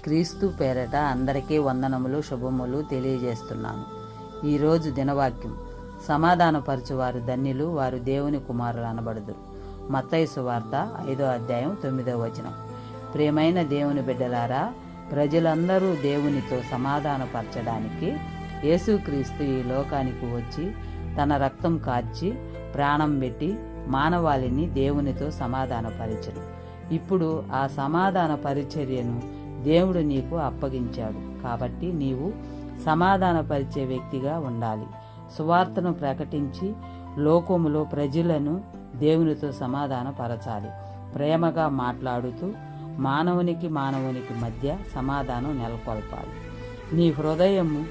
క్రీస్తు పేరట అందరికీ వందనములు శుభములు తెలియజేస్తున్నాను. ఈరోజు దినవాక్యం, సమాధానపరచువారు ధన్యులు, వారు దేవుని కుమారులు అనబడుదురు. మత్తయి సువార్త 5వ అధ్యాయం 9వ వచనం. ప్రియమైన దేవుని బిడ్డలారా, ప్రజలందరూ దేవునితో సమాధానపరచడానికి యేసుక్రీస్తు ఈ లోకానికి వచ్చి తన రక్తం కార్చి ప్రాణం పెట్టి మానవాళిని దేవునితో సమాధానపరిచెను. ఇప్పుడు ఆ సమాధాన పరిచర్యను దేవుడు నీకు అప్పగించాడు. కాబట్టి నీవు సమాధానపరిచే వ్యక్తిగా ఉండాలి. సువార్తను ప్రకటించి లోకములో ప్రజలను దేవునితో సమాధానపరచాలి. ప్రేమగా మాట్లాడుతూ మానవునికి మధ్య సమాధానం నెలకొల్పాలి. నీ హృదయము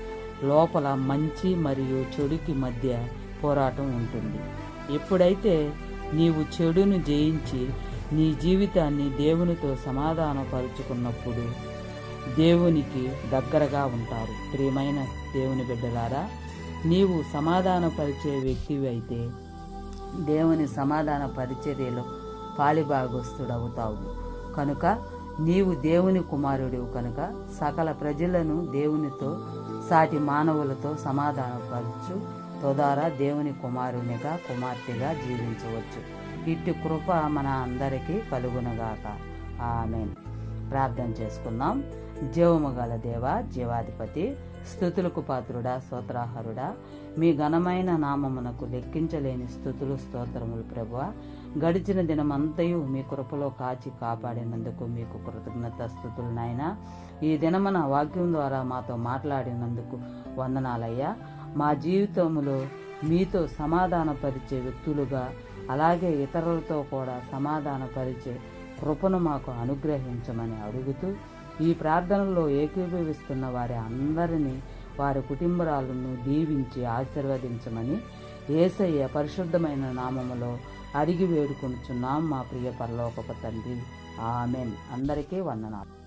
లోపల మంచి మరియు చెడుకి మధ్య పోరాటం ఉంటుంది. ఎప్పుడైతే నీవు చెడును జయించి నీ జీవితాన్ని దేవునితో సమాధానపరుచుకున్నప్పుడు దేవునికి దగ్గరగా ఉంటారు. ప్రియమైన దేవుని బిడ్డలారా, నీవు సమాధానపరిచే వ్యక్తివి అయితే దేవుని సమాధాన పరిచర్యలో పాలిభాగస్తుడవుతావు. కనుక నీవు దేవుని కుమారుడివి కనుక సకల ప్రజలను దేవునితో సాటి మానవులతో సమాధానపరచు తద్వారా దేవుని కుమారునిగా కుమార్తెగా జీవించవచ్చు. ఇట్టి కృప మన అందరికీ కలుగునుగాక. ఆమేన్. ప్రార్థన చేసుకుందాం. జీవము గల దేవ, జీవాధిపతి, స్తుతులకు పాత్రుడా, స్తోత్రార్హుడా, మీ ఘనమైన నామమునకు లెక్కించలేని స్తుతులు స్తోత్రములు ప్రభువా. గడిచిన దినమంతయు మీ కృపలో కాచి కాపాడినందుకు మీకు కృతజ్ఞత స్తుతులు నాయనా. ఈ దినమున వాక్యం ద్వారా మాతో మాట్లాడినందుకు వందనాలయ్యా. మా జీవితంలో మీతో సమాధానపరిచే వ్యక్తులుగా, అలాగే ఇతరులతో కూడా సమాధానపరిచే కృపను మాకు అనుగ్రహించమని అడుగుతూ, ఈ ప్రార్థనలో ఏకీభవిస్తున్న వారి అందరినీ, వారి కుటుంబాలను దీవించి ఆశీర్వదించమని యేసయ్య పరిశుద్ధమైన నామములో అడిగి వేడుకొనుచున్నాం మా ప్రియ పరలోకపు తండ్రి. ఆమేన్. అందరికీ వందనాలు.